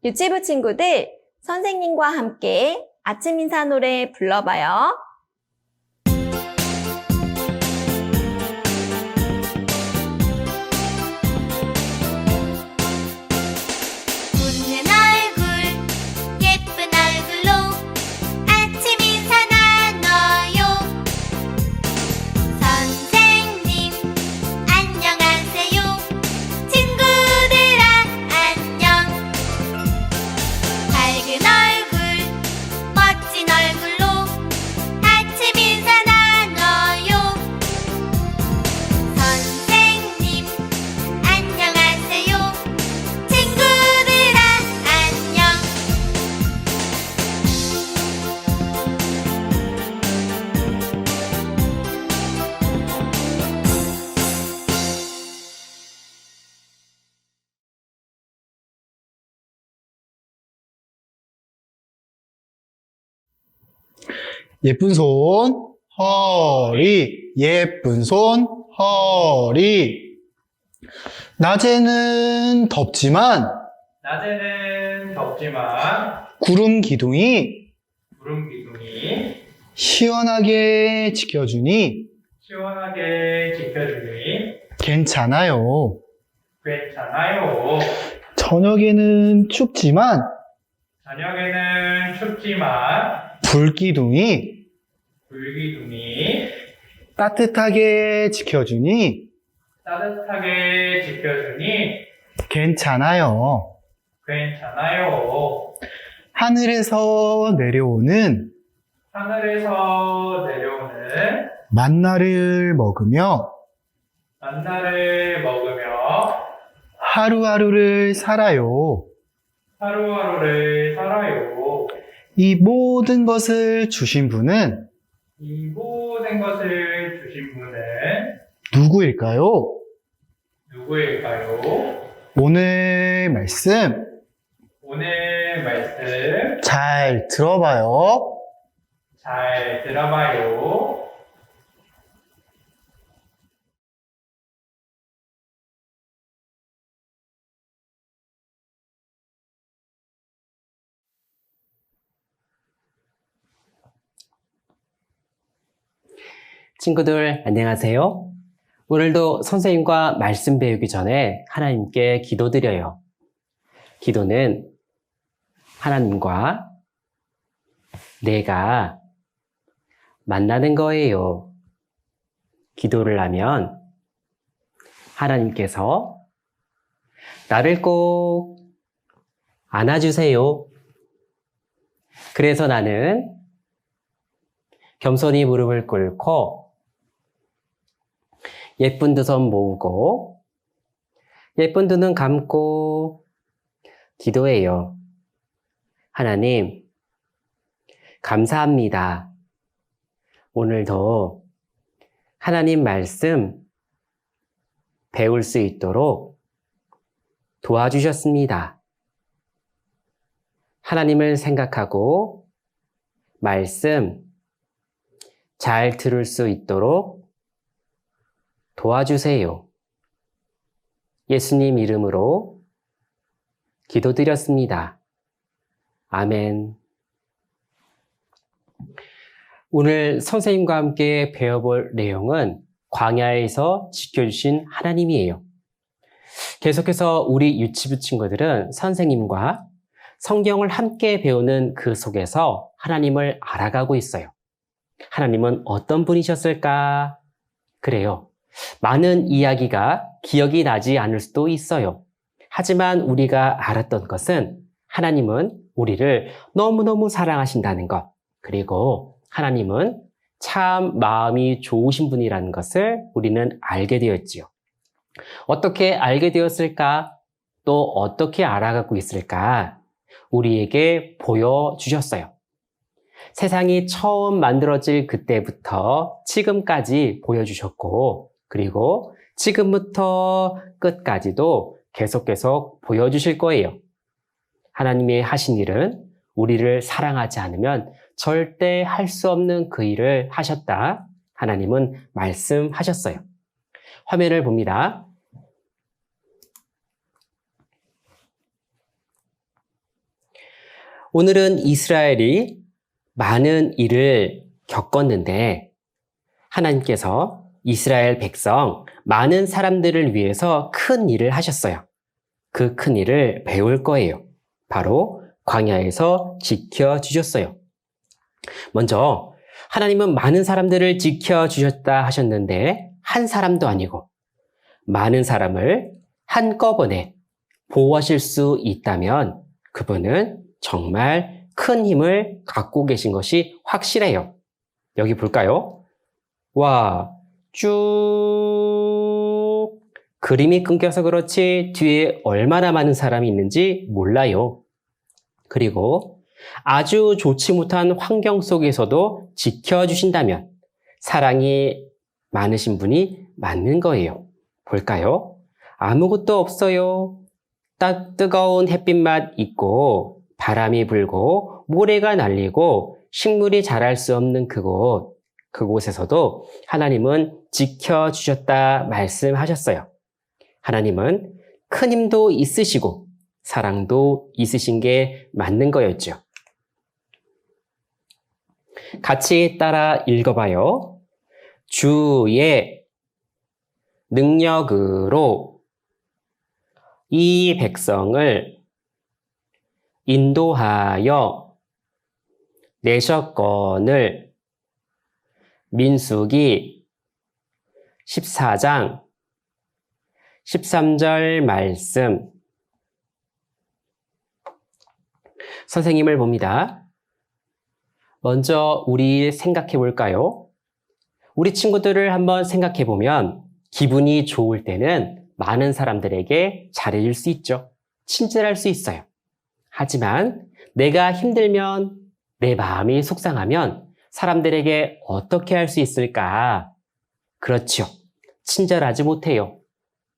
유치부 친구들, 선생님과 함께 아침 인사 노래 불러봐요. 웃는 얼굴, 예쁜 얼굴로 아침 인사 나눠요. 선생님, 안녕하세요. 친구들아, 안녕. 밝은 얼굴, 멋진 얼굴로 아침 인사 나눠요. 선생님, 안녕하세요. 친구들아, 안녕. 예쁜 손, 허리, 예쁜 손, 허리. 낮에는 덥지만 구름 기둥이 시원하게 지켜주니 괜찮아요. 저녁에는 춥지만 불기둥이 따뜻하게 지켜주니 괜찮아요. 하늘에서 내려오는 만나를 먹으며 하루하루를 살아요. 이 모든 것을 주신 분은 누구일까요? 오늘 말씀 잘 들어봐요. 친구들 안녕하세요. 오늘도 선생님과 말씀 배우기 전에 하나님께 기도드려요. 기도는 하나님과 내가 만나는 거예요. 기도를 하면 하나님께서 나를 꼭 안아주세요. 그래서 나는 겸손히 무릎을 꿇고 예쁜 두 손 모으고 예쁜 두 눈 감고 기도해요. 하나님, 감사합니다. 오늘도 하나님 말씀 배울 수 있도록 도와주셨습니다. 하나님을 생각하고 말씀 잘 들을 수 있도록 도와주세요. 예수님 이름으로 기도드렸습니다. 아멘. 오늘 선생님과 함께 배워볼 내용은 광야에서 지켜주신 하나님이에요. 계속해서 우리 유치부 친구들은 선생님과 성경을 함께 배우는 그 속에서 하나님을 알아가고 있어요. 하나님은 어떤 분이셨을까? 그래요. 많은 이야기가 기억이 나지 않을 수도 있어요. 하지만 우리가 알았던 것은 하나님은 우리를 너무너무 사랑하신다는 것, 그리고 하나님은 참 마음이 좋으신 분이라는 것을 우리는 알게 되었지요. 어떻게 알게 되었을까? 또 어떻게 알아가고 있을까? 우리에게 보여주셨어요. 세상이 처음 만들어질 그때부터 지금까지 보여주셨고, 그리고 지금부터 끝까지도 계속 보여주실 거예요. 하나님의 하신 일은 우리를 사랑하지 않으면 절대 할 수 없는 그 일을 하셨다. 하나님은 말씀하셨어요. 화면을 봅니다. 오늘은 이스라엘이 많은 일을 겪었는데 하나님께서 이스라엘 백성, 많은 사람들을 위해서 큰 일을 하셨어요. 그 큰 일을 배울 거예요. 바로 광야에서 지켜주셨어요. 먼저 하나님은 많은 사람들을 지켜주셨다 하셨는데 한 사람도 아니고 많은 사람을 한꺼번에 보호하실 수 있다면 그분은 정말 큰 힘을 갖고 계신 것이 확실해요. 여기 볼까요? 와, 쭉 그림이 끊겨서 그렇지 뒤에 얼마나 많은 사람이 있는지 몰라요. 그리고 아주 좋지 못한 환경 속에서도 지켜주신다면 사랑이 많으신 분이 맞는 거예요. 볼까요? 아무것도 없어요. 뜨거운 햇빛만 있고 바람이 불고 모래가 날리고 식물이 자랄 수 없는 그곳에서도 하나님은 지켜주셨다 말씀하셨어요. 하나님은 큰 힘도 있으시고 사랑도 있으신 게 맞는 거였죠. 같이 따라 읽어봐요. 주의 능력으로 이 백성을 인도하여 내셨거늘. 민수기 14장 13절 말씀. 선생님을 봅니다. 먼저 우리 생각해 볼까요? 우리 친구들을 한번 생각해 보면 기분이 좋을 때는 많은 사람들에게 잘해줄 수 있죠. 친절할 수 있어요. 하지만 내가 힘들면, 내 마음이 속상하면 사람들에게 어떻게 할 수 있을까? 그렇죠. 친절하지 못해요.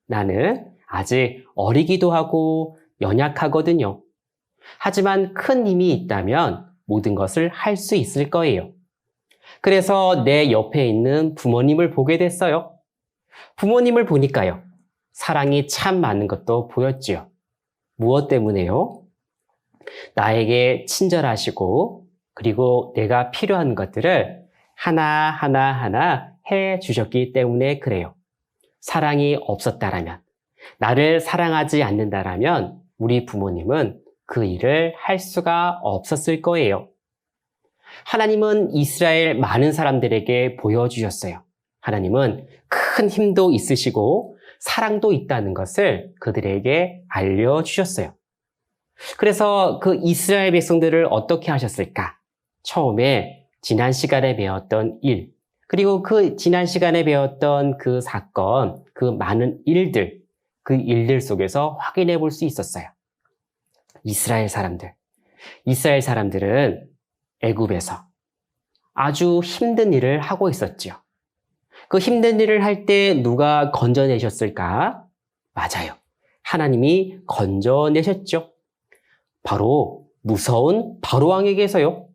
나는 아직 어리기도 하고 연약하거든요. 하지만 큰 힘이 있다면 모든 것을 할 수 있을 거예요. 그래서 내 옆에 있는 부모님을 보게 됐어요. 부모님을 보니까요. 사랑이 참 많은 것도 보였지요. 무엇 때문에요? 나에게 친절하시고 그리고 내가 필요한 것들을 하나하나 해 주셨기 때문에 그래요. 사랑이 없었다라면, 나를 사랑하지 않는다라면 우리 부모님은 그 일을 할 수가 없었을 거예요. 하나님은 이스라엘 많은 사람들에게 보여주셨어요. 하나님은 큰 힘도 있으시고 사랑도 있다는 것을 그들에게 알려주셨어요. 그래서 그 이스라엘 백성들을 어떻게 하셨을까? 처음에 지난 시간에 배웠던 일, 그리고 그 지난 시간에 배웠던 그 사건, 그 많은 일들, 그 일들 속에서 확인해 볼 수 있었어요. 이스라엘 사람들은 애굽에서 아주 힘든 일을 하고 있었죠. 그 힘든 일을 할 때 누가 건져내셨을까? 맞아요. 하나님이 건져내셨죠. 바로 무서운 바로왕에게서요.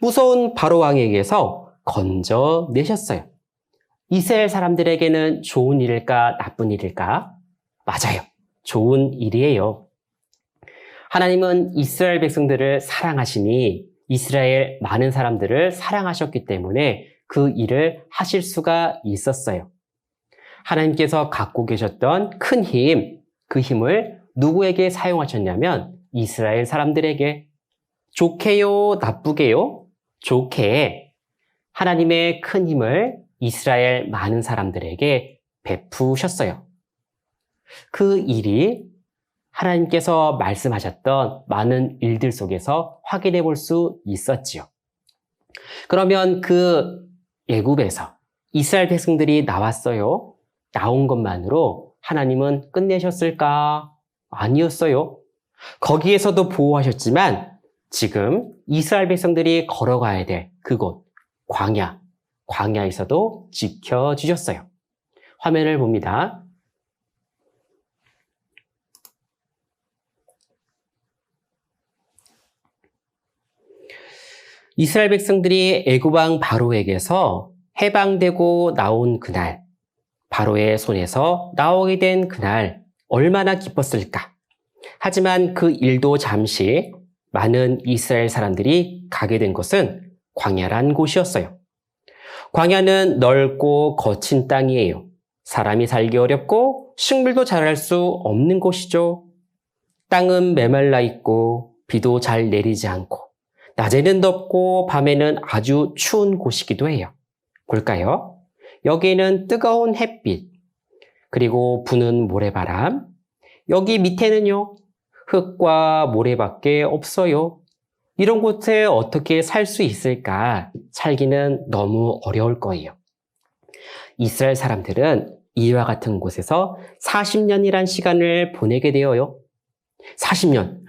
무서운 바로왕에게서 건져내셨어요. 이스라엘 사람들에게는 좋은 일일까, 나쁜 일일까? 맞아요. 좋은 일이에요. 하나님은 이스라엘 백성들을 사랑하시니 이스라엘 많은 사람들을 사랑하셨기 때문에 그 일을 하실 수가 있었어요. 하나님께서 갖고 계셨던 큰 힘, 그 힘을 누구에게 사용하셨냐면 이스라엘 사람들에게. 좋게요, 나쁘게요? 좋게. 하나님의 큰 힘을 이스라엘 많은 사람들에게 베푸셨어요. 그 일이 하나님께서 말씀하셨던 많은 일들 속에서 확인해 볼 수 있었지요. 그러면 그 애굽에서 이스라엘 백성들이 나왔어요. 나온 것만으로 하나님은 끝내셨을까? 아니었어요. 거기에서도 보호하셨지만 지금 이스라엘 백성들이 걸어가야 될 그곳, 광야에서도 지켜주셨어요. 화면을 봅니다. 이스라엘 백성들이 애굽 왕 바로에게서 해방되고 나온 그날, 바로의 손에서 나오게 된 그날 얼마나 기뻤을까? 하지만 그 일도 잠시 많은 이스라엘 사람들이 가게 된 곳은 광야란 곳이었어요. 광야는 넓고 거친 땅이에요. 사람이 살기 어렵고 식물도 자랄 수 없는 곳이죠. 땅은 메말라 있고 비도 잘 내리지 않고 낮에는 덥고 밤에는 아주 추운 곳이기도 해요. 볼까요? 여기에는 뜨거운 햇빛, 그리고 부는 모래바람, 여기 밑에는요, 흙과 모래밖에 없어요. 이런 곳에 어떻게 살 수 있을까? 살기는 너무 어려울 거예요. 이스라엘 사람들은 이와 같은 곳에서 40년이란 시간을 보내게 되어요. 40년?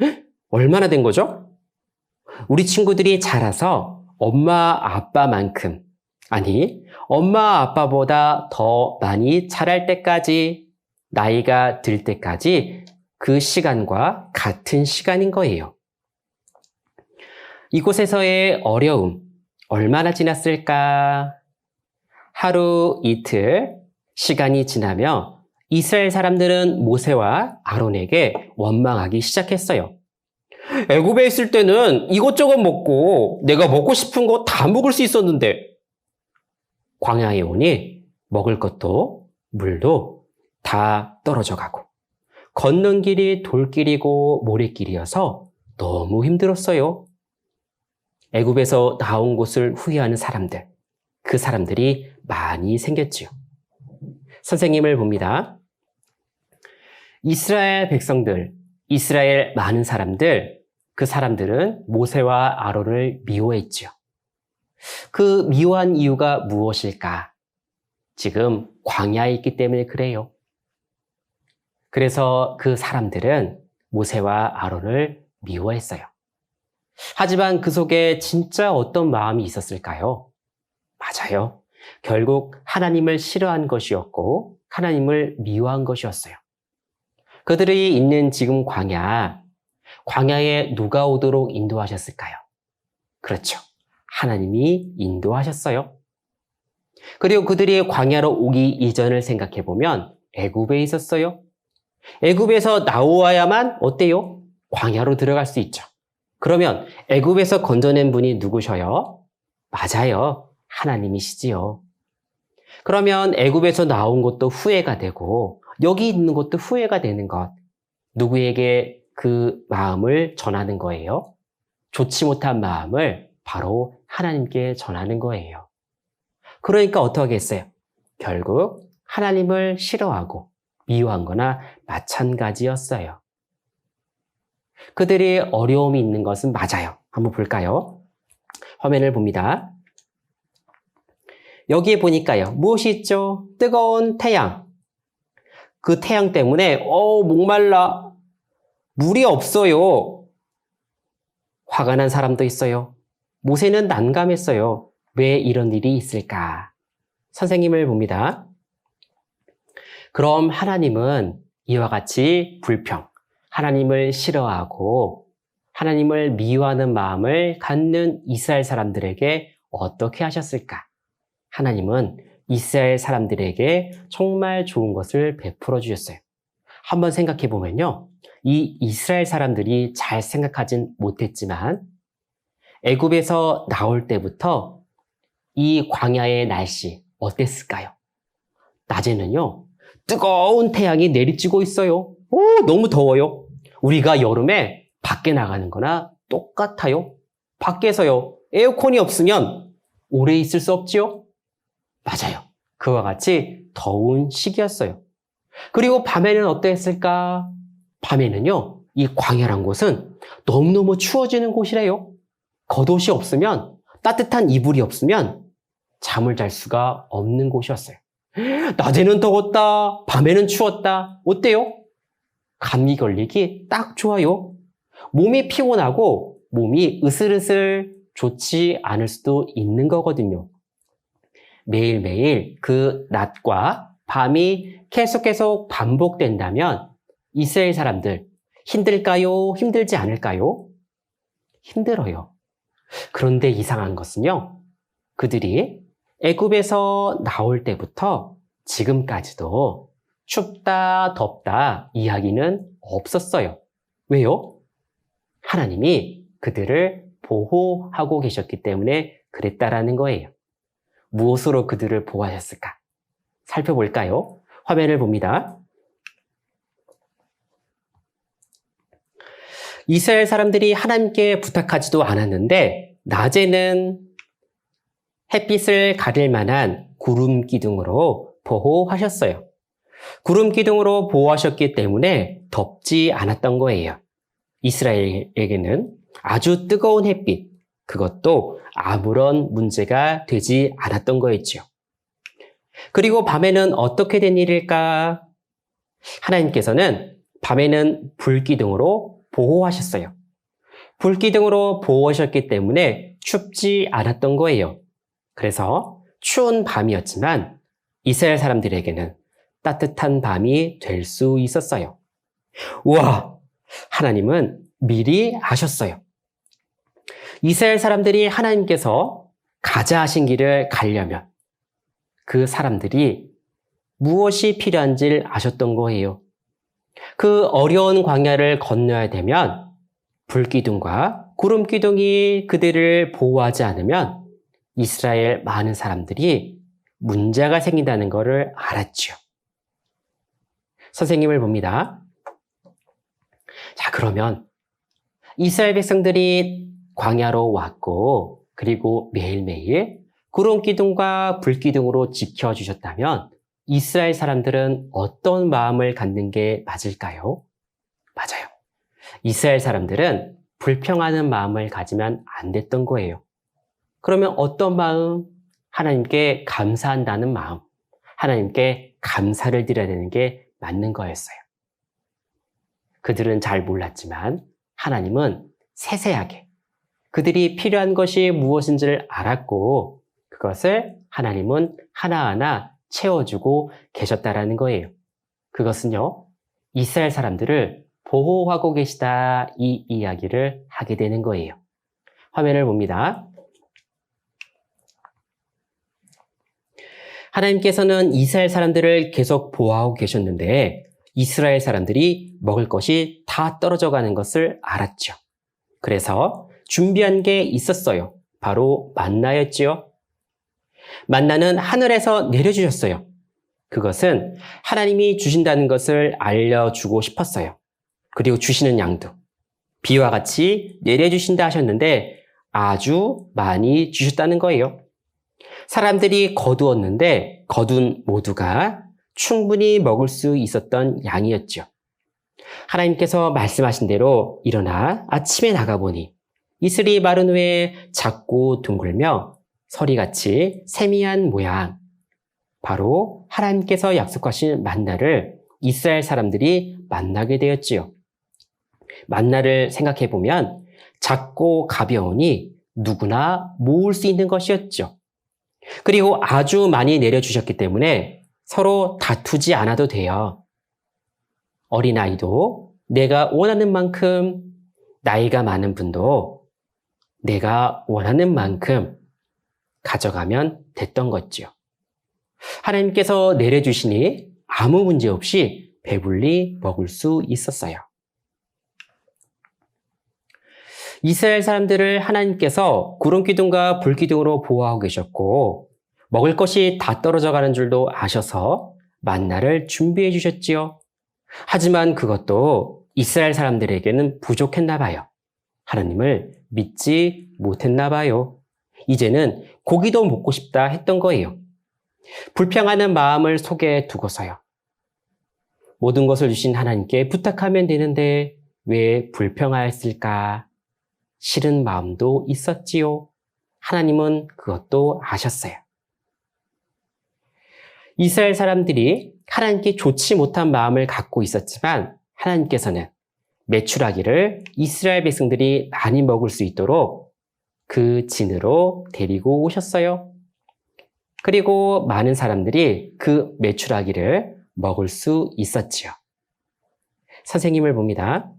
얼마나 된 거죠? 우리 친구들이 자라서 엄마, 아빠만큼, 아니, 엄마, 아빠보다 더 많이 자랄 때까지, 나이가 들 때까지 그 시간과 같은 시간인 거예요. 이곳에서의 어려움, 얼마나 지났을까? 하루, 이틀, 시간이 지나며 이스라엘 사람들은 모세와 아론에게 원망하기 시작했어요. 애굽에 있을 때는 이것저것 먹고 내가 먹고 싶은 거 다 먹을 수 있었는데 광야에 오니 먹을 것도 물도 다 떨어져 가고 걷는 길이 돌길이고 모래길이어서 너무 힘들었어요. 애굽에서 나온 곳을 후회하는 사람들, 그 사람들이 많이 생겼지요. 선생님을 봅니다. 이스라엘 백성들, 이스라엘 많은 사람들, 그 사람들은 모세와 아론을 미워했지요. 그 미워한 이유가 무엇일까? 지금 광야에 있기 때문에 그래요. 그래서 그 사람들은 모세와 아론을 미워했어요. 하지만 그 속에 진짜 어떤 마음이 있었을까요? 맞아요. 결국 하나님을 싫어한 것이었고 하나님을 미워한 것이었어요. 그들이 있는 지금 광야에 누가 오도록 인도하셨을까요? 그렇죠. 하나님이 인도하셨어요. 그리고 그들이 광야로 오기 이전을 생각해 보면 애굽에 있었어요. 애굽에서 나와야만 어때요? 광야로 들어갈 수 있죠. 그러면 애굽에서 건져낸 분이 누구셔요? 맞아요. 하나님이시지요. 그러면 애굽에서 나온 것도 후회가 되고 여기 있는 것도 후회가 되는 것. 누구에게 그 마음을 전하는 거예요? 좋지 못한 마음을 바로 하나님께 전하는 거예요. 그러니까 어떻게 하겠어요? 결국 하나님을 싫어하고 미워한 거나 마찬가지였어요. 그들이 어려움이 있는 것은 맞아요. 한번 볼까요? 화면을 봅니다. 여기에 보니까요. 무엇이 있죠? 뜨거운 태양. 그 태양 때문에 목말라. 물이 없어요. 화가 난 사람도 있어요. 모세는 난감했어요. 왜 이런 일이 있을까? 선생님을 봅니다. 그럼 하나님은 이와 같이 불평, 하나님을 싫어하고 하나님을 미워하는 마음을 갖는 이스라엘 사람들에게 어떻게 하셨을까? 하나님은 이스라엘 사람들에게 정말 좋은 것을 베풀어 주셨어요. 한번 생각해 보면요. 이 이스라엘 사람들이 잘 생각하진 못했지만 애굽에서 나올 때부터 이 광야의 날씨 어땠을까요? 낮에는요. 뜨거운 태양이 내리쬐고 있어요. 너무 더워요. 우리가 여름에 밖에 나가는 거나 똑같아요. 밖에서요. 에어컨이 없으면 오래 있을 수 없지요? 맞아요. 그와 같이 더운 시기였어요. 그리고 밤에는 어땠을까? 밤에는요. 이 광야란 곳은 너무너무 추워지는 곳이래요. 겉옷이 없으면, 따뜻한 이불이 없으면 잠을 잘 수가 없는 곳이었어요. 낮에는 더웠다, 밤에는 추웠다. 어때요? 감기 걸리기 딱 좋아요. 몸이 피곤하고 몸이 으슬으슬 좋지 않을 수도 있는 거거든요. 매일매일 그 낮과 밤이 계속 반복된다면 이스라엘 사람들 힘들까요? 힘들지 않을까요? 힘들어요. 그런데 이상한 것은요, 그들이 애굽에서 나올 때부터 지금까지도 춥다, 덥다 이야기는 없었어요. 왜요? 하나님이 그들을 보호하고 계셨기 때문에 그랬다라는 거예요. 무엇으로 그들을 보호하셨을까? 살펴볼까요? 화면을 봅니다. 이스라엘 사람들이 하나님께 부탁하지도 않았는데 낮에는 햇빛을 가릴 만한 구름 기둥으로 보호하셨어요. 구름 기둥으로 보호하셨기 때문에 덥지 않았던 거예요. 이스라엘에게는 아주 뜨거운 햇빛, 그것도 아무런 문제가 되지 않았던 거였죠. 그리고 밤에는 어떻게 된 일일까? 하나님께서는 밤에는 불기둥으로 보호하셨어요. 불기둥으로 보호하셨기 때문에 춥지 않았던 거예요. 그래서 추운 밤이었지만 이스라엘 사람들에게는 따뜻한 밤이 될 수 있었어요. 우와! 하나님은 미리 아셨어요. 이스라엘 사람들이 하나님께서 가자 하신 길을 가려면 그 사람들이 무엇이 필요한지를 아셨던 거예요. 그 어려운 광야를 건너야 되면 불기둥과 구름기둥이 그들을 보호하지 않으면 이스라엘 많은 사람들이 문제가 생긴다는 것을 알았죠. 선생님을 봅니다. 자, 그러면 이스라엘 백성들이 광야로 왔고 그리고 매일매일 구름기둥과 불기둥으로 지켜주셨다면 이스라엘 사람들은 어떤 마음을 갖는 게 맞을까요? 맞아요. 이스라엘 사람들은 불평하는 마음을 가지면 안 됐던 거예요. 그러면 어떤 마음? 하나님께 감사한다는 마음, 하나님께 감사를 드려야 되는 게 맞는 거였어요. 그들은 잘 몰랐지만 하나님은 세세하게 그들이 필요한 것이 무엇인지를 알았고 그것을 하나님은 하나하나 채워주고 계셨다라는 거예요. 그것은요, 이스라엘 사람들을 보호하고 계시다 이 이야기를 하게 되는 거예요. 화면을 봅니다. 하나님께서는 이스라엘 사람들을 계속 보호하고 계셨는데 이스라엘 사람들이 먹을 것이 다 떨어져 가는 것을 알았죠. 그래서 준비한 게 있었어요. 바로 만나였지요. 만나는 하늘에서 내려주셨어요. 그것은 하나님이 주신다는 것을 알려주고 싶었어요. 그리고 주시는 양도 비와 같이 내려주신다 하셨는데 아주 많이 주셨다는 거예요. 사람들이 거두었는데 거둔 모두가 충분히 먹을 수 있었던 양이었죠. 하나님께서 말씀하신 대로 일어나 아침에 나가보니 이슬이 마른 후에 작고 둥글며 서리같이 세미한 모양, 바로 하나님께서 약속하신 만나를 이스라엘 사람들이 만나게 되었지요. 만나를 생각해 보면 작고 가벼우니 누구나 모을 수 있는 것이었죠. 그리고 아주 많이 내려주셨기 때문에 서로 다투지 않아도 돼요. 어린아이도 내가 원하는 만큼, 나이가 많은 분도 내가 원하는 만큼 가져가면 됐던 거죠. 하나님께서 내려주시니 아무 문제 없이 배불리 먹을 수 있었어요. 이스라엘 사람들을 하나님께서 구름기둥과 불기둥으로 보호하고 계셨고 먹을 것이 다 떨어져 가는 줄도 아셔서 만나를 준비해 주셨지요. 하지만 그것도 이스라엘 사람들에게는 부족했나 봐요. 하나님을 믿지 못했나 봐요. 이제는 고기도 먹고 싶다 했던 거예요. 불평하는 마음을 속에 두고서요. 모든 것을 주신 하나님께 부탁하면 되는데 왜 불평하였을까? 싫은 마음도 있었지요. 하나님은 그것도 아셨어요. 이스라엘 사람들이 하나님께 좋지 못한 마음을 갖고 있었지만 하나님께서는 메추라기를 이스라엘 백성들이 많이 먹을 수 있도록 그 진으로 데리고 오셨어요. 그리고 많은 사람들이 그 메추라기를 먹을 수 있었지요. 선생님을 봅니다.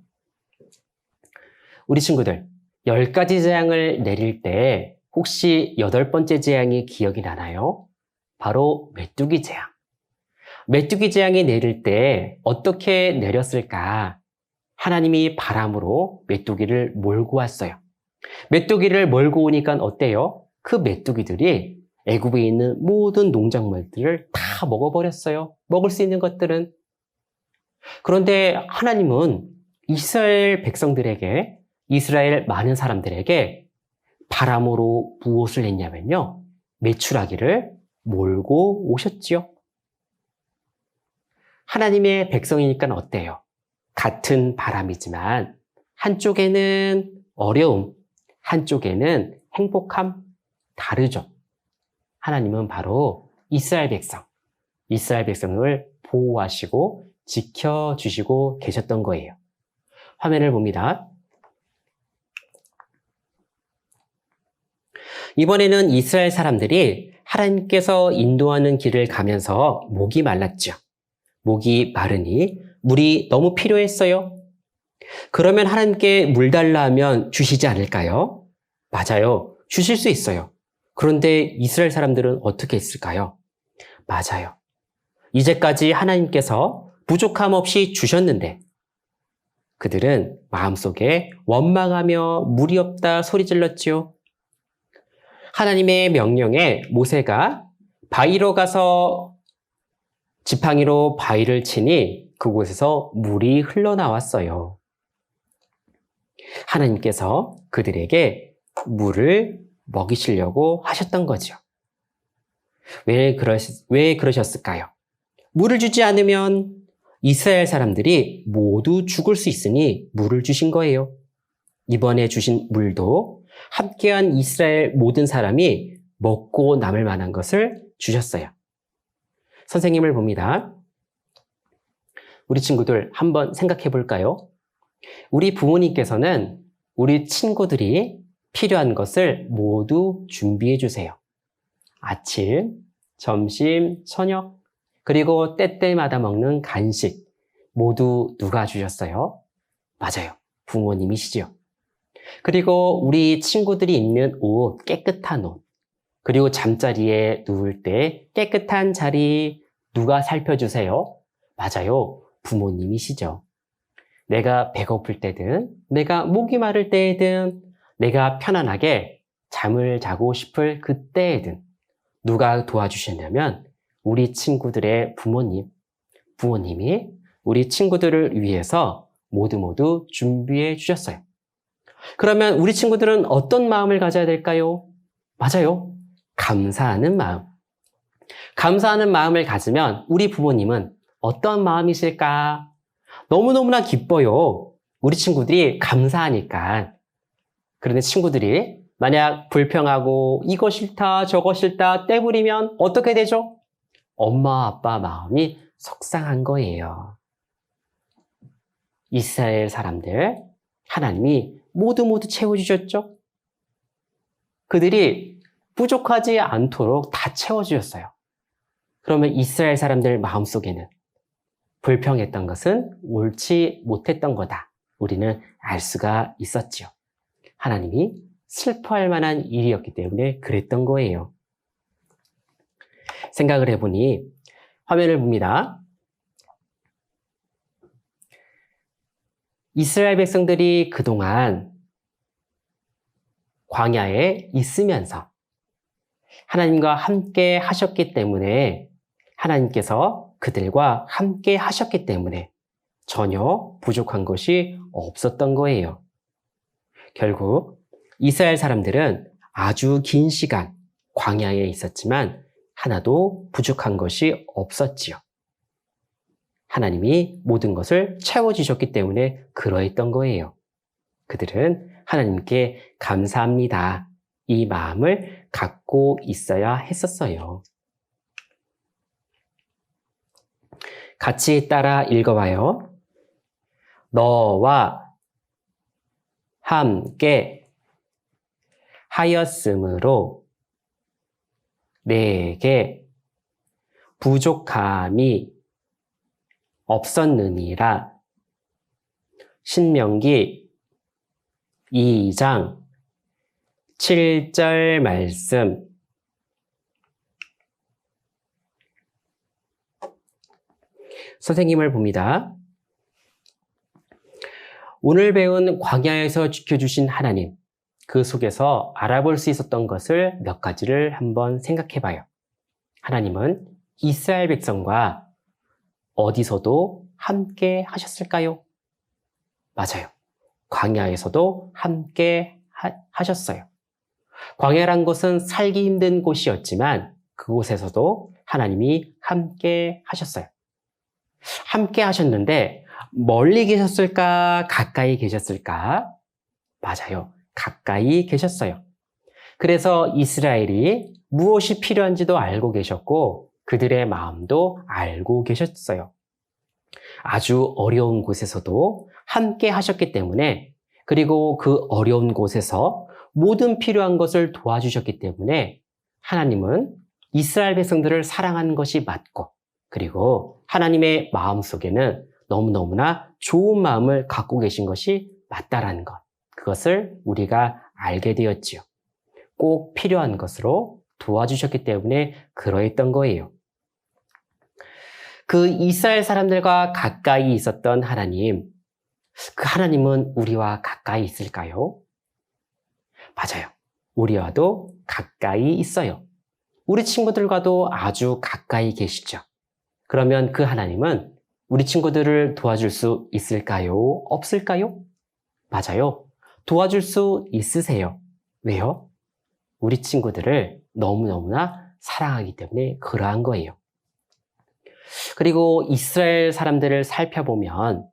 우리 친구들, 10가지 재앙을 내릴 때 혹시 8번째 재앙이 기억이 나나요? 바로 메뚜기 재앙. 메뚜기 재앙이 내릴 때 어떻게 내렸을까? 하나님이 바람으로 메뚜기를 몰고 왔어요. 메뚜기를 몰고 오니까 어때요? 그 메뚜기들이 애굽에 있는 모든 농작물들을 다 먹어버렸어요. 먹을 수 있는 것들은. 그런데 하나님은 이스라엘 백성들에게, 이스라엘 많은 사람들에게 바람으로 무엇을 했냐면요. 메추라기를 몰고 오셨지요. 하나님의 백성이니까 어때요? 같은 바람이지만 한쪽에는 어려움, 한쪽에는 행복함, 다르죠. 하나님은 바로 이스라엘 백성을 보호하시고 지켜주시고 계셨던 거예요. 화면을 봅니다. 이번에는 이스라엘 사람들이 하나님께서 인도하는 길을 가면서 목이 말랐죠. 목이 마르니 물이 너무 필요했어요. 그러면 하나님께 물 달라 하면 주시지 않을까요? 맞아요. 주실 수 있어요. 그런데 이스라엘 사람들은 어떻게 했을까요? 맞아요. 이제까지 하나님께서 부족함 없이 주셨는데 그들은 마음속에 원망하며 물이 없다 소리질렀지요. 하나님의 명령에 모세가 바위로 가서 지팡이로 바위를 치니 그곳에서 물이 흘러나왔어요. 하나님께서 그들에게 물을 먹이시려고 하셨던 거죠. 왜 그러셨을까요? 물을 주지 않으면 이스라엘 사람들이 모두 죽을 수 있으니 물을 주신 거예요. 이번에 주신 물도 함께한 이스라엘 모든 사람이 먹고 남을 만한 것을 주셨어요. 선생님을 봅니다. 우리 친구들 한번 생각해 볼까요? 우리 부모님께서는 우리 친구들이 필요한 것을 모두 준비해 주세요. 아침, 점심, 저녁, 그리고 때때마다 먹는 간식 모두 누가 주셨어요? 맞아요. 부모님이시죠. 그리고 우리 친구들이 입는 옷, 깨끗한 옷, 그리고 잠자리에 누울 때 깨끗한 자리 누가 살펴주세요? 맞아요. 부모님이시죠. 내가 배고플 때든, 내가 목이 마를 때든, 내가 편안하게 잠을 자고 싶을 그때에든 누가 도와주셨냐면 우리 친구들의 부모님이 우리 친구들을 위해서 모두 준비해 주셨어요. 그러면 우리 친구들은 어떤 마음을 가져야 될까요? 맞아요. 감사하는 마음. 감사하는 마음을 가지면 우리 부모님은 어떤 마음이실까? 너무너무나 기뻐요. 우리 친구들이 감사하니까. 그런데 친구들이 만약 불평하고 이거 싫다 저거 싫다 떼부리면 어떻게 되죠? 엄마 아빠 마음이 속상한 거예요. 이스라엘 사람들 하나님이 모두 채워주셨죠? 그들이 부족하지 않도록 다 채워주셨어요. 그러면 이스라엘 사람들 마음속에는 불평했던 것은 옳지 못했던 거다. 우리는 알 수가 있었지요. 하나님이 슬퍼할 만한 일이었기 때문에 그랬던 거예요. 생각을 해보니 화면을 봅니다. 이스라엘 백성들이 그동안 광야에 있으면서 하나님과 함께 하셨기 때문에 하나님께서 그들과 함께 하셨기 때문에 전혀 부족한 것이 없었던 거예요. 결국 이스라엘 사람들은 아주 긴 시간 광야에 있었지만 하나도 부족한 것이 없었지요. 하나님이 모든 것을 채워주셨기 때문에 그러했던 거예요. 그들은 하나님께 감사합니다. 이 마음을 갖고 있어야 했었어요. 같이 따라 읽어봐요. 너와 함께 하였으므로 내게 부족함이 없었느니라. 신명기 2장 7절 말씀. 선생님을 봅니다. 오늘 배운 광야에서 지켜주신 하나님, 그 속에서 알아볼 수 있었던 것을 몇 가지를 한번 생각해 봐요. 하나님은 이스라엘 백성과 어디서도 함께 하셨을까요? 맞아요. 광야에서도 함께 하셨어요. 광야란 곳은 살기 힘든 곳이었지만 그곳에서도 하나님이 함께 하셨어요. 함께 하셨는데 멀리 계셨을까? 가까이 계셨을까? 맞아요. 가까이 계셨어요. 그래서 이스라엘이 무엇이 필요한지도 알고 계셨고 그들의 마음도 알고 계셨어요. 아주 어려운 곳에서도 함께 하셨기 때문에 그리고 그 어려운 곳에서 모든 필요한 것을 도와주셨기 때문에 하나님은 이스라엘 백성들을 사랑하는 것이 맞고 그리고 하나님의 마음속에는 너무너무나 좋은 마음을 갖고 계신 것이 맞다라는 것. 그것을 우리가 알게 되었지요. 꼭 필요한 것으로 도와주셨기 때문에 그러했던 거예요. 그 이스라엘 사람들과 가까이 있었던 하나님, 그 하나님은 우리와 가까이 있을까요? 맞아요. 우리와도 가까이 있어요. 우리 친구들과도 아주 가까이 계시죠. 그러면 그 하나님은 우리 친구들을 도와줄 수 있을까요? 없을까요? 맞아요. 도와줄 수 있으세요. 왜요? 우리 친구들을 너무너무나 사랑하기 때문에 그러한 거예요. 그리고 이스라엘 사람들을 살펴보면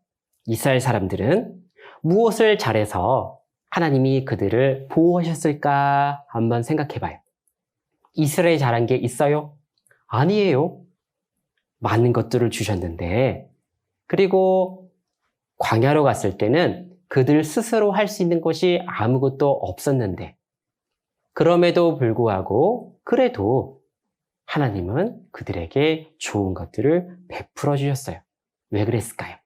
이스라엘 사람들은 무엇을 잘해서 하나님이 그들을 보호하셨을까 한번 생각해 봐요. 이스라엘이 잘한 게 있어요? 아니에요. 많은 것들을 주셨는데 그리고 광야로 갔을 때는 그들 스스로 할 수 있는 것이 아무것도 없었는데 그럼에도 불구하고 그래도 하나님은 그들에게 좋은 것들을 베풀어 주셨어요. 왜 그랬을까요?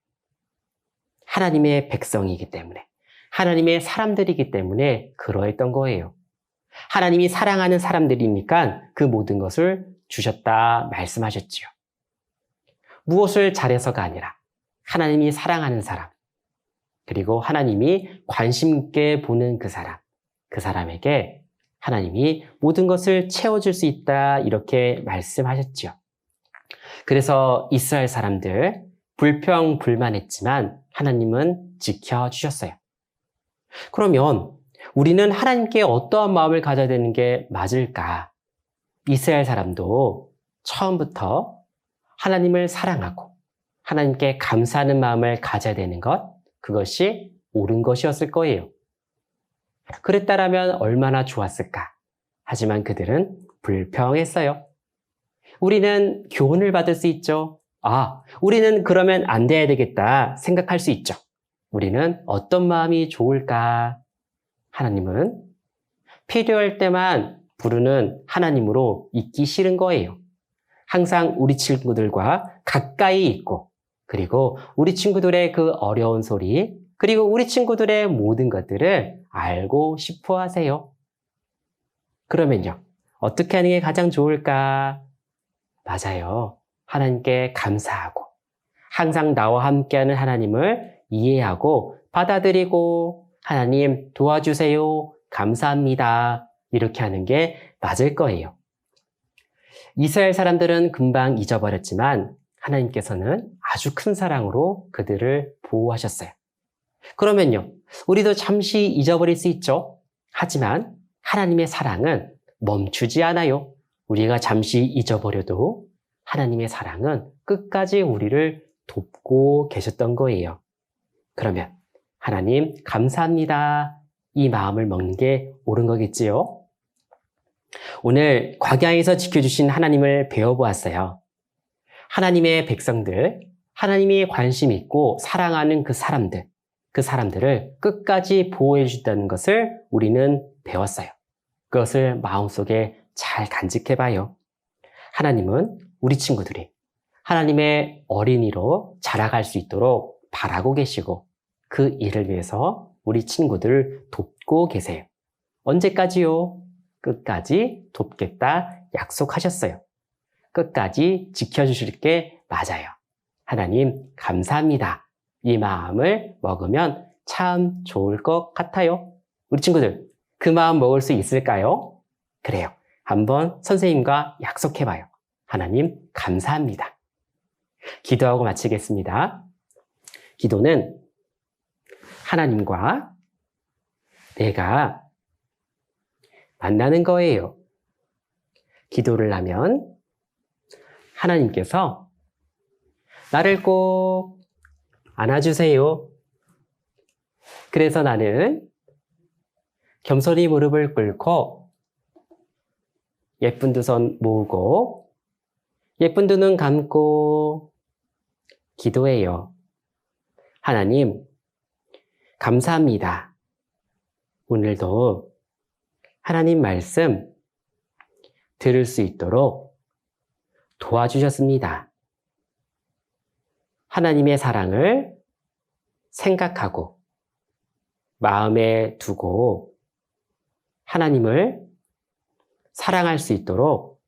하나님의 백성이기 때문에 하나님의 사람들이기 때문에 그러했던 거예요. 하나님이 사랑하는 사람들이니까 그 모든 것을 주셨다 말씀하셨지요. 무엇을 잘해서가 아니라 하나님이 사랑하는 사람 그리고 하나님이 관심 있게 보는 그 사람에게 하나님이 모든 것을 채워줄 수 있다 이렇게 말씀하셨죠. 그래서 이스라엘 사람들 불평불만했지만 하나님은 지켜주셨어요. 그러면 우리는 하나님께 어떠한 마음을 가져야 되는 게 맞을까? 이스라엘 사람도 처음부터 하나님을 사랑하고 하나님께 감사하는 마음을 가져야 되는 것, 그것이 옳은 것이었을 거예요. 그랬다라면 얼마나 좋았을까? 하지만 그들은 불평했어요. 우리는 교훈을 받을 수 있죠. 우리는 그러면 안 돼야 되겠다 생각할 수 있죠. 우리는 어떤 마음이 좋을까? 하나님은 필요할 때만 부르는 하나님으로 있기 싫은 거예요. 항상 우리 친구들과 가까이 있고 그리고 우리 친구들의 그 어려운 소리 그리고 우리 친구들의 모든 것들을 알고 싶어 하세요. 그러면요, 어떻게 하는 게 가장 좋을까? 맞아요. 하나님께 감사하고 항상 나와 함께하는 하나님을 이해하고 받아들이고 하나님 도와주세요. 감사합니다. 이렇게 하는 게 맞을 거예요. 이스라엘 사람들은 금방 잊어버렸지만 하나님께서는 아주 큰 사랑으로 그들을 보호하셨어요. 그러면요, 우리도 잠시 잊어버릴 수 있죠. 하지만 하나님의 사랑은 멈추지 않아요. 우리가 잠시 잊어버려도 하나님의 사랑은 끝까지 우리를 돕고 계셨던 거예요. 그러면 하나님 감사합니다. 이 마음을 먹는 게 옳은 거겠지요? 오늘 광야에서 지켜주신 하나님을 배워보았어요. 하나님의 백성들, 하나님이 관심 있고 사랑하는 그 사람들을 끝까지 보호해 주셨다는 것을 우리는 배웠어요. 그것을 마음속에 잘 간직해봐요. 하나님은 우리 친구들이 하나님의 어린이로 자라갈 수 있도록 바라고 계시고 그 일을 위해서 우리 친구들 돕고 계세요. 언제까지요? 끝까지 돕겠다 약속하셨어요. 끝까지 지켜주실 게 맞아요. 하나님 감사합니다. 이 마음을 먹으면 참 좋을 것 같아요. 우리 친구들 그 마음 먹을 수 있을까요? 그래요. 한번 선생님과 약속해봐요. 하나님 감사합니다. 기도하고 마치겠습니다. 기도는 하나님과 내가 만나는 거예요. 기도를 하면 하나님께서 나를 꼭 안아주세요. 그래서 나는 겸손히 무릎을 꿇고 예쁜 두 손 모으고 예쁜 두 눈 감고 기도해요. 하나님, 감사합니다. 오늘도 하나님 말씀 들을 수 있도록 도와주셨습니다. 하나님의 사랑을 생각하고 마음에 두고 하나님을 사랑할 수 있도록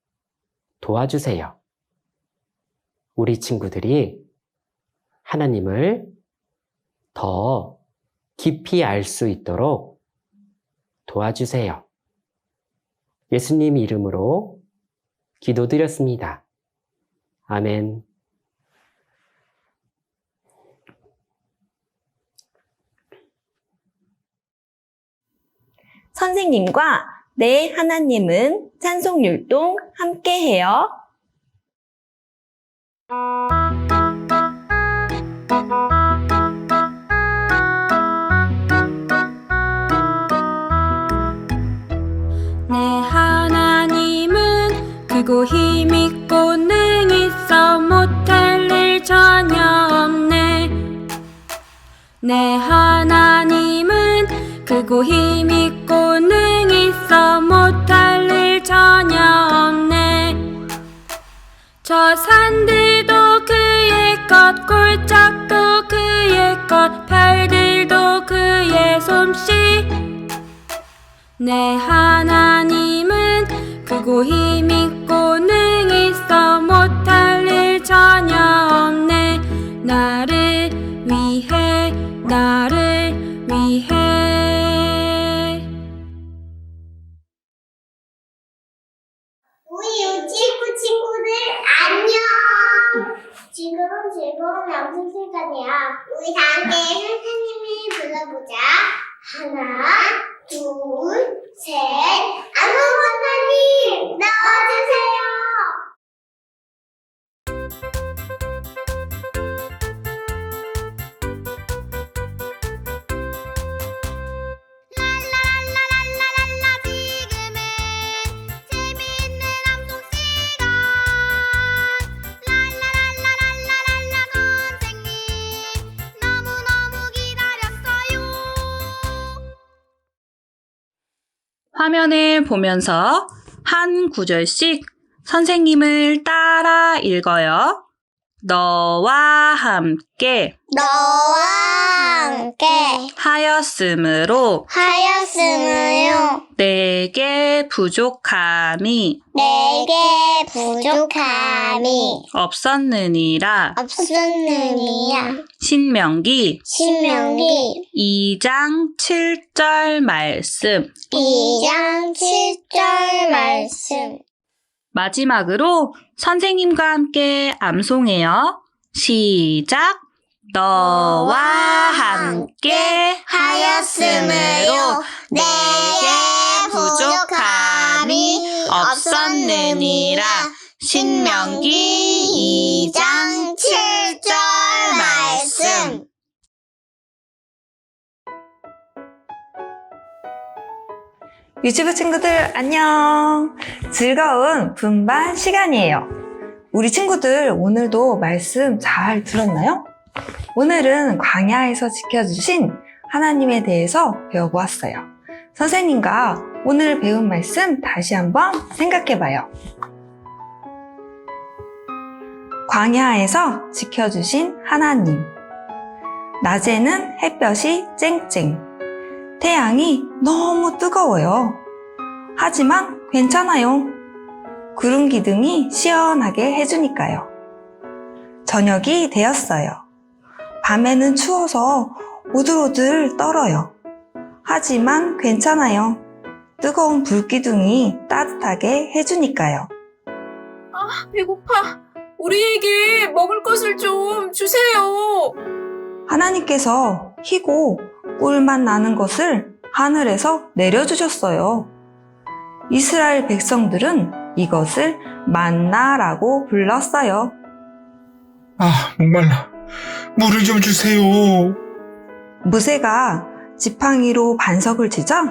도와주세요. 우리 친구들이 하나님을 더 깊이 알 수 있도록 도와주세요. 예수님 이름으로 기도드렸습니다. 아멘. 선생님과 내 하나님은 찬송 율동 함께 해요. 내 하나님은 크고 힘있고 능있어 못할 일 전혀 없네. 내 하나님은 크고 힘있고 능있어 못할 일 전혀 없네. 저 산들도 그의 것, 골짜기도 그의 것, 별들도 그의 솜씨. 내 하나님은 크고 힘있고 능있어 못할 일 전혀 없네. 나를 위해, 나를 위해. 우리 유치부 친구들 안녕. 지금은 즐거운 명상 시간이야. 우리 다 함께 선생님이 불러보자. 하나, 둘, 셋. 아무 선생님 나와주세요. 랄랄랄랄랄랄라 지금은 재미있는 암송 시간. 랄랄랄랄랄랄라 선생님 너무너무 기다렸어요. 화면을 보면서 한 구절씩 선생님을 따라 읽어요. 너와 함께 너와 함께 하였으므로 내게 부족함이 내게 부족함이 없었느니라. 신명기 2장 7절 말씀. 2장 7절 말씀. 마지막으로 선생님과 함께 암송해요. 시작. 너와 함께 하였으므로 내게 부족함이 없었느니라. 신명기 2장 7절 말씀. 유치부 친구들 안녕. 즐거운 분반 시간이에요. 우리 친구들 오늘도 말씀 잘 들었나요? 오늘은 광야에서 지켜주신 하나님에 대해서 배워보았어요. 선생님과 오늘 배운 말씀 다시 한번 생각해봐요. 광야에서 지켜주신 하나님. 낮에는 햇볕이 쨍쨍, 태양이 너무 뜨거워요. 하지만 괜찮아요. 구름 기둥이 시원하게 해주니까요. 저녁이 되었어요. 밤에는 추워서 오들오들 떨어요. 하지만 괜찮아요. 뜨거운 불기둥이 따뜻하게 해주니까요. 배고파. 우리에게 먹을 것을 좀 주세요. 하나님께서 희고 꿀맛 나는 것을 하늘에서 내려주셨어요. 이스라엘 백성들은 이것을 만나라고 불렀어요. 아, 목말라. 물을 좀 주세요. 모세가 지팡이로 반석을 치자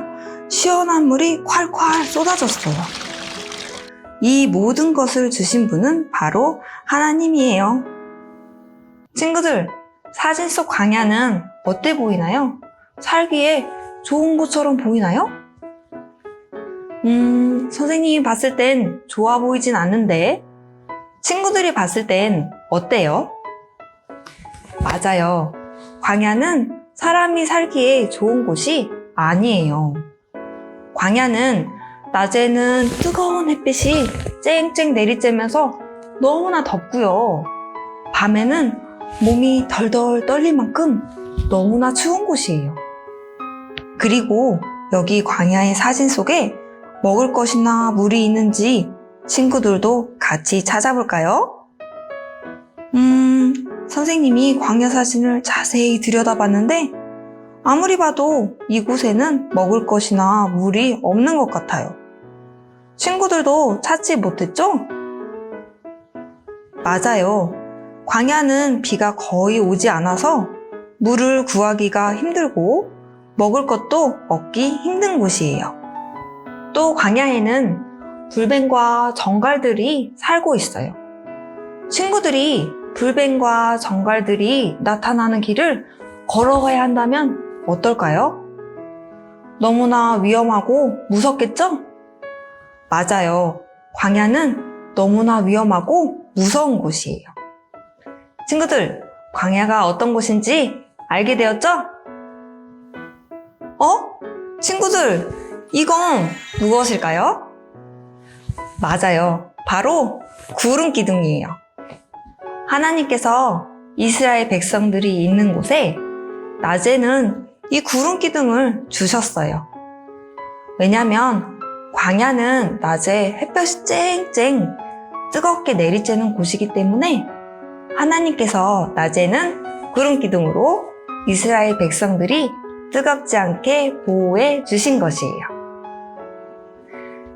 시원한 물이 콸콸 쏟아졌어요. 이 모든 것을 주신 분은 바로 하나님이에요. 친구들, 사진 속 광야는 어때 보이나요? 살기에 좋은 곳처럼 보이나요? 선생님이 봤을 땐 좋아 보이진 않는데 친구들이 봤을 땐 어때요? 맞아요. 광야는 사람이 살기에 좋은 곳이 아니에요. 광야는 낮에는 뜨거운 햇빛이 쨍쨍 내리쬐면서 너무나 덥고요. 밤에는 몸이 덜덜 떨릴 만큼 너무나 추운 곳이에요. 그리고 여기 광야의 사진 속에 먹을 것이나 물이 있는지 친구들도 같이 찾아볼까요? 선생님이 광야 사진을 자세히 들여다봤는데 아무리 봐도 이곳에는 먹을 것이나 물이 없는 것 같아요. 친구들도 찾지 못했죠? 맞아요. 광야는 비가 거의 오지 않아서 물을 구하기가 힘들고 먹을 것도 얻기 힘든 곳이에요. 또 광야에는 불뱀과 정갈들이 살고 있어요. 친구들이 불뱀과 정갈들이 나타나는 길을 걸어가야 한다면 어떨까요? 너무나 위험하고 무섭겠죠? 맞아요. 광야는 너무나 위험하고 무서운 곳이에요. 친구들, 광야가 어떤 곳인지 알게 되었죠? 친구들, 이건 무엇일까요? 맞아요. 바로 구름 기둥이에요. 하나님께서 이스라엘 백성들이 있는 곳에 낮에는 이 구름 기둥을 주셨어요. 왜냐하면 광야는 낮에 햇볕이 쨍쨍 뜨겁게 내리쬐는 곳이기 때문에 하나님께서 낮에는 구름 기둥으로 이스라엘 백성들이 뜨겁지 않게 보호해 주신 것이에요.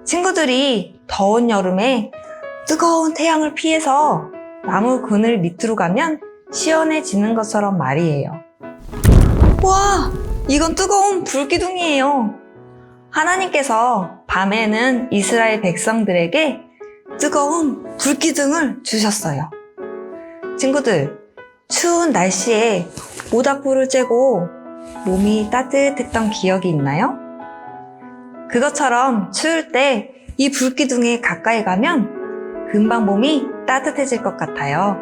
친구들이 더운 여름에 뜨거운 태양을 피해서 나무 그늘 밑으로 가면 시원해지는 것처럼 말이에요. 와, 이건 뜨거운 불기둥이에요. 하나님께서 밤에는 이스라엘 백성들에게 뜨거운 불기둥을 주셨어요. 친구들, 추운 날씨에 모닥불을 쬐고 몸이 따뜻했던 기억이 있나요? 그것처럼 추울 때 이 불기둥에 가까이 가면 금방 몸이 따뜻해질 것 같아요.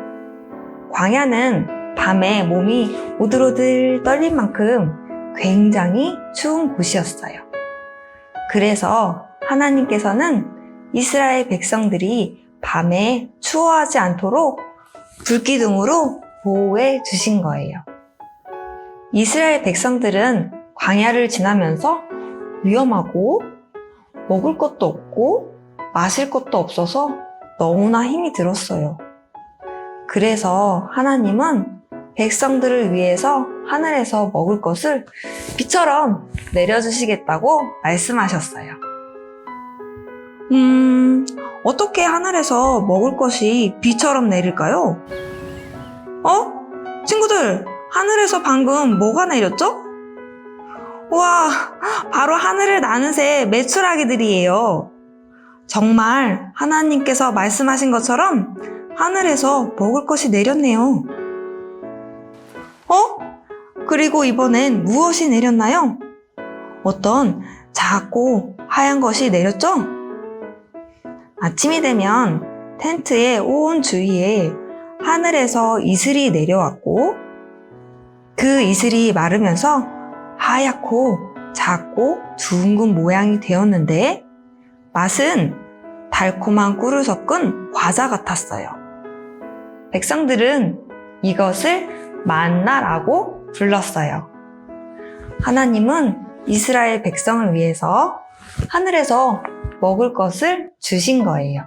광야는 밤에 몸이 오들오들 떨릴 만큼 굉장히 추운 곳이었어요. 그래서 하나님께서는 이스라엘 백성들이 밤에 추워하지 않도록 불기둥으로 보호해 주신 거예요. 이스라엘 백성들은 광야를 지나면서 위험하고 먹을 것도 없고 마실 것도 없어서 너무나 힘이 들었어요. 그래서 하나님은 백성들을 위해서 하늘에서 먹을 것을 비처럼 내려주시겠다고 말씀하셨어요. 어떻게 하늘에서 먹을 것이 비처럼 내릴까요? 친구들, 하늘에서 방금 뭐가 내렸죠? 와, 바로 하늘을 나는 새 메추라기들이에요. 정말 하나님께서 말씀하신 것처럼 하늘에서 먹을 것이 내렸네요. 그리고 이번엔 무엇이 내렸나요? 어떤 작고 하얀 것이 내렸죠? 아침이 되면 텐트의 온 주위에 하늘에서 이슬이 내려왔고 그 이슬이 마르면서 하얗고 작고 둥근 모양이 되었는데 맛은 달콤한 꿀을 섞은 과자 같았어요. 백성들은 이것을 만나라고 불렀어요. 하나님은 이스라엘 백성을 위해서 하늘에서 먹을 것을 주신 거예요.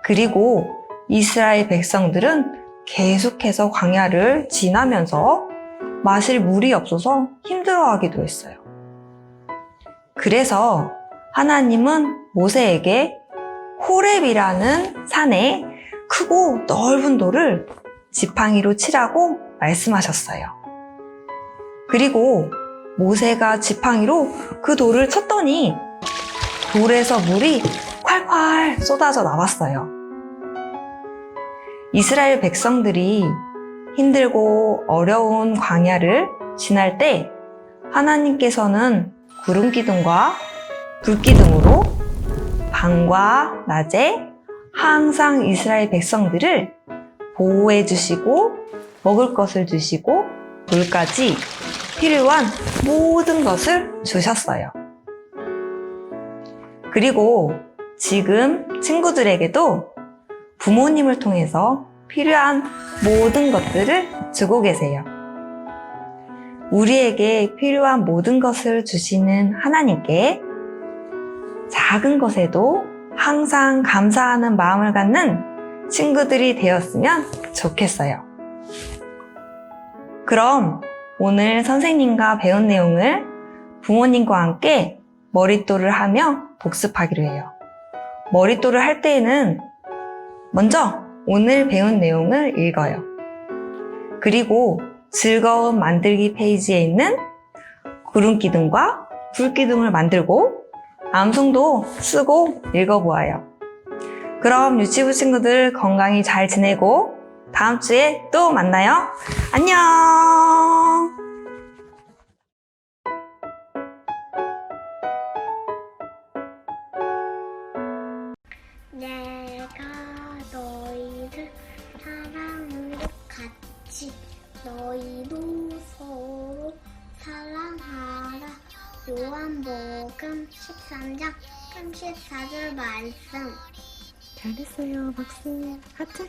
그리고 이스라엘 백성들은 계속해서 광야를 지나면서 마실 물이 없어서 힘들어하기도 했어요. 그래서 하나님은 모세에게 호렙이라는 산에 크고 넓은 돌을 지팡이로 치라고 말씀하셨어요. 그리고 모세가 지팡이로 그 돌을 쳤더니 돌에서 물이 콸콸 쏟아져 나왔어요. 이스라엘 백성들이 힘들고 어려운 광야를 지날 때 하나님께서는 구름 기둥과 불 기둥으로 밤과 낮에 항상 이스라엘 백성들을 보호해 주시고 먹을 것을 주시고 물까지 필요한 모든 것을 주셨어요. 그리고 지금 친구들에게도 부모님을 통해서 필요한 모든 것들을 주고 계세요. 우리에게 필요한 모든 것을 주시는 하나님께 작은 것에도 항상 감사하는 마음을 갖는 친구들이 되었으면 좋겠어요. 그럼 오늘 선생님과 배운 내용을 부모님과 함께 머릿돌을 하며 복습하기로 해요. 머릿돌을 할 때에는 먼저 오늘 배운 내용을 읽어요. 그리고 즐거운 만들기 페이지에 있는 구름기둥과 불기둥을 만들고 암송도 쓰고 읽어보아요. 그럼 유치부 친구들 건강히 잘 지내고 다음 주에 또 만나요. 안녕! 내가 너희를 사랑으로 같이 너희도 서로 사랑하라. 요한복음 13장 34절 말씀. 잘했어요. 박수. 하트.